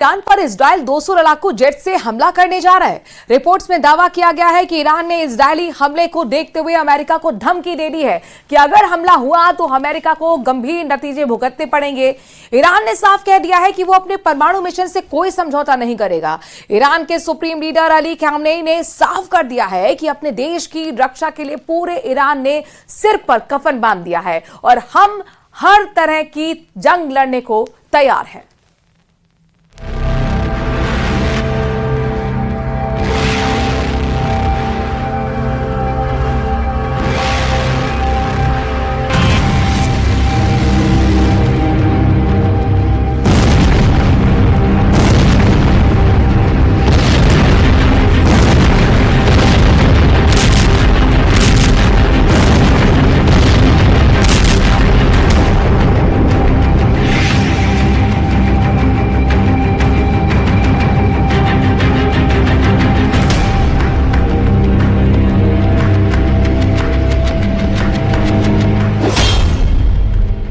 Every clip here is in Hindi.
ईरान पर इजराइल 200 लड़ाकू जेट से हमला करने जा रहा है। रिपोर्ट्स में दावा किया गया है कि ईरान ने इजरायली हमले को देखते हुए अमेरिका को धमकी दे दी है कि अगर हमला हुआ तो अमेरिका को गंभीर नतीजे भुगतने पड़ेंगे। ईरान ने साफ कह दिया है कि वो अपने परमाणु मिशन से कोई समझौता नहीं करेगा। ईरान के सुप्रीम लीडर अली खामेनी ने साफ कर दिया है कि अपने देश की रक्षा के लिए पूरे ईरान ने सिर पर कफन बांध दिया है और हम हर तरह की जंग लड़ने को तैयार हैं।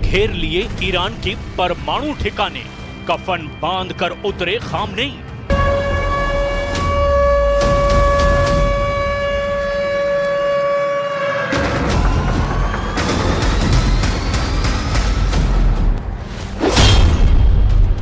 घेर लिए ईरान के परमाणु ठिकाने, कफन बांधकर उतरे खामनेई।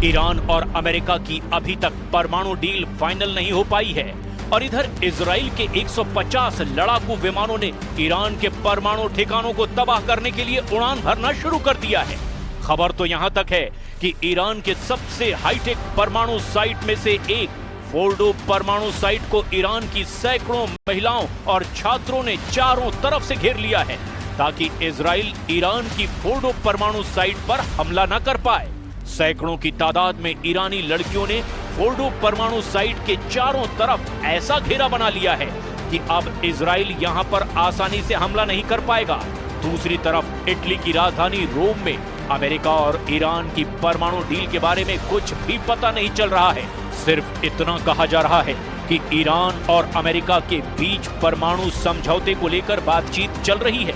ईरान और अमेरिका की अभी तक परमाणु डील फाइनल नहीं हो पाई है और इधर इजराइल के 150 लड़ाकू विमानों ने ईरान के परमाणु ठिकानों को तबाह करने के लिए उड़ान भरना शुरू कर दिया है। खबर तो यहां तक है कि ईरान के सबसे हाईटेक परमाणु साइट में से एक फोर्डो परमाणु साइट को ईरान की सैकड़ों महिलाओं और छात्रों ने चारों तरफ से घेर लिया है ताकि इजराइल ईरान की फोर्डो परमाणु साइट पर हमला न कर पाए। सैकड़ों की तादाद में ईरानी लड़कियों ने फोर्डो परमाणु साइट के चारों तरफ ऐसा घेरा बना लिया है कि अब इजराइल यहां पर आसानी से हमला नहीं कर पाएगा। दूसरी तरफ इटली की राजधानी रोम में अमेरिका और ईरान की परमाणु डील के बारे में कुछ भी पता नहीं चल रहा है। सिर्फ इतना कहा जा रहा है कि ईरान और अमेरिका के बीच परमाणु समझौते को लेकर बातचीत चल रही है।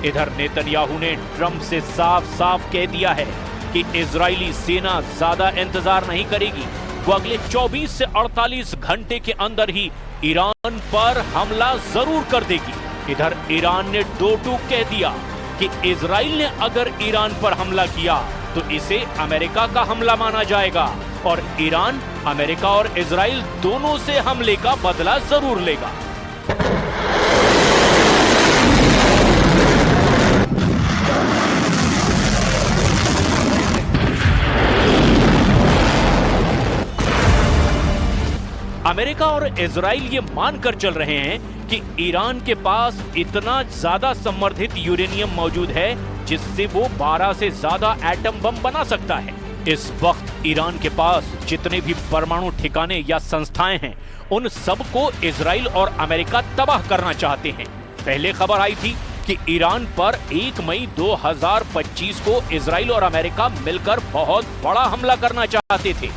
इधर नेतन्याहू ने ट्रंप से साफ साफ कह दिया है कि इजरायली सेना ज्यादा इंतजार नहीं करेगी, वो अगले 24 से 48 घंटे के अंदर ही ईरान पर हमला जरूर कर देगी। इधर ईरान ने दो टूक कह दिया कि इजराइल ने अगर ईरान पर हमला किया तो इसे अमेरिका का हमला माना जाएगा और ईरान अमेरिका और इजराइल दोनों से हमले का बदला जरूर लेगा। अमेरिका और इजराइल ये मानकर चल रहे हैं कि ईरान के पास इतना ज्यादा संवर्धित यूरेनियम मौजूद है जिससे वो 12 से ज्यादा एटम बम बना सकता है। इस वक्त ईरान के पास जितने भी परमाणु ठिकाने या संस्थाएं हैं उन सबको इजराइल और अमेरिका तबाह करना चाहते हैं। पहले खबर आई थी कि ईरान पर 1 मई 2025 को इजराइल और अमेरिका मिलकर बहुत बड़ा हमला करना चाहते थे।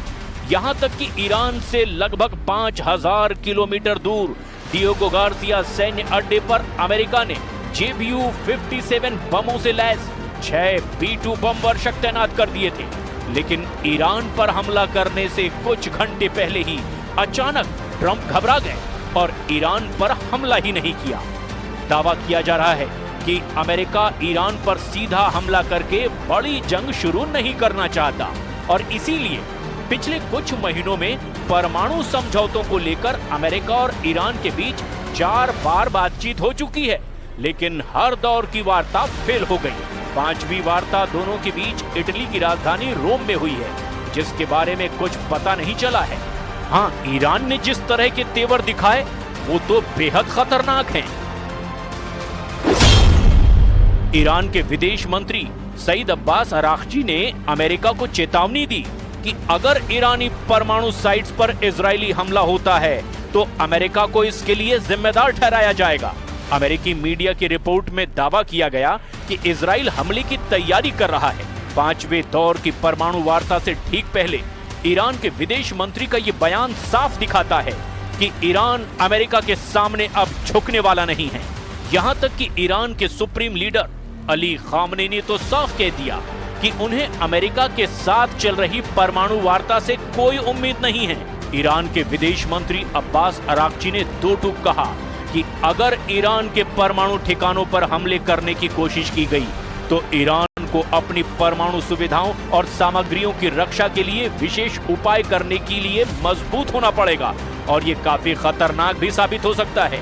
यहां तक कि ईरान से लगभग 5000 किलोमीटर दूर डिएगो गार्सिया सैन्य अड्डे पर अमेरिका ने JBU-57 बमों से लैस 6 B-2 बम वर्षक तैनात कर दिए थे। लेकिन ईरान पर हमला करने से कुछ घंटे पहले ही अचानक ट्रंप घबरा गए और ईरान पर हमला ही नहीं किया। दावा किया जा रहा है कि अमेरिका ईरान पर सीधा हमला करके बड़ी जंग शुरू नहीं करना चाहता और इसीलिए पिछले कुछ महीनों में परमाणु समझौतों को लेकर अमेरिका और ईरान के बीच 4 बार बातचीत हो चुकी है, लेकिन हर दौर की वार्ता फेल हो गई। 5वीं वार्ता दोनों के बीच इटली की राजधानी रोम में हुई है, जिसके बारे में कुछ पता नहीं चला है। हाँ, ईरान ने जिस तरह के तेवर दिखाए वो तो बेहद खतरनाक हैं। ईरान के विदेश मंत्री सईद अब्बास अरागची ने अमेरिका को चेतावनी दी कि अगर ईरानी परमाणु साइट्स पर इजरायली हमला होता है तो अमेरिका को इसके लिए जिम्मेदार ठहराया जाएगा। अमेरिकी मीडिया की रिपोर्ट में दावा किया गया कि इजराइल हमले की तैयारी कर रहा है। 5वें दौर की परमाणु वार्ता से ठीक पहले ईरान के विदेश मंत्री का यह बयान साफ दिखाता है कि ईरान अमेरिका के सामने अब झुकने वाला नहीं है। यहां तक कि ईरान के सुप्रीम लीडर अली खामेनी ने तो साफ कह दिया कि उन्हें अमेरिका के साथ चल रही परमाणु वार्ता से कोई उम्मीद नहीं है। ईरान के विदेश मंत्री अब्बास अराक्ची ने दो टूक कहा कि अगर ईरान के परमाणु ठिकानों पर हमले करने की कोशिश की गई तो ईरान को अपनी परमाणु सुविधाओं और सामग्रियों की रक्षा के लिए विशेष उपाय करने के लिए मजबूत होना पड़ेगा और ये काफी खतरनाक भी साबित हो सकता है।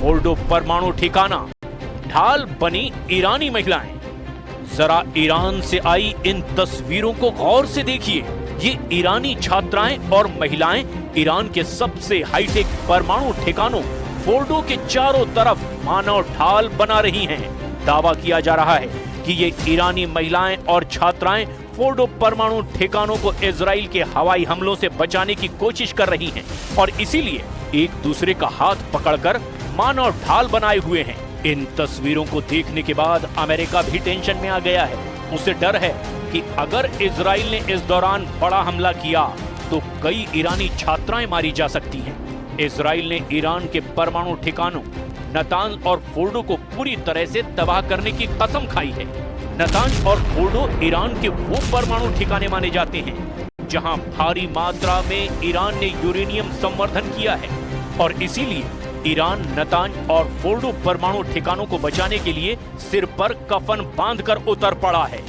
फोर्डो परमाणु ठिकाना, ढाल बनी ईरानी महिलाएं। जरा ईरान से आई इन तस्वीरों को गौर से देखिए। ये ईरानी छात्राएं और महिलाएं ईरान के सबसे हाईटेक परमाणु ठिकानों फोर्डो के चारों तरफ मानव ढाल बना रही हैं। दावा किया जा रहा है कि ये ईरानी महिलाएं और छात्राएं फोर्डो परमाणु ठिकानों को इजराइल के हवाई हमलों से बचाने की कोशिश कर रही हैं और इसीलिए एक दूसरे का हाथ पकड़कर मानव ढाल बनाए हुए हैं। इन तस्वीरों को देखने के बाद अमेरिका भी टेंशन में आ गया है। उसे डर है कि अगर इजराइल ने इस दौरान बड़ा हमला किया तो कई ईरानी छात्राएं मारी जा सकती हैं। इजराइल ने ईरान के परमाणु ठिकानों नतांज और फोर्डो को पूरी तरह से तबाह करने की कसम खाई है। नतांज और फोर्डो ईरान के वो परमाणु ठिकाने माने जाते हैं जहां भारी मात्रा में ईरान ने यूरेनियम संवर्धन किया है और इसीलिए ईरान नतांज और फोर्डो परमाणु ठिकानों को बचाने के लिए सिर पर कफन बांधकर उतर पड़ा है।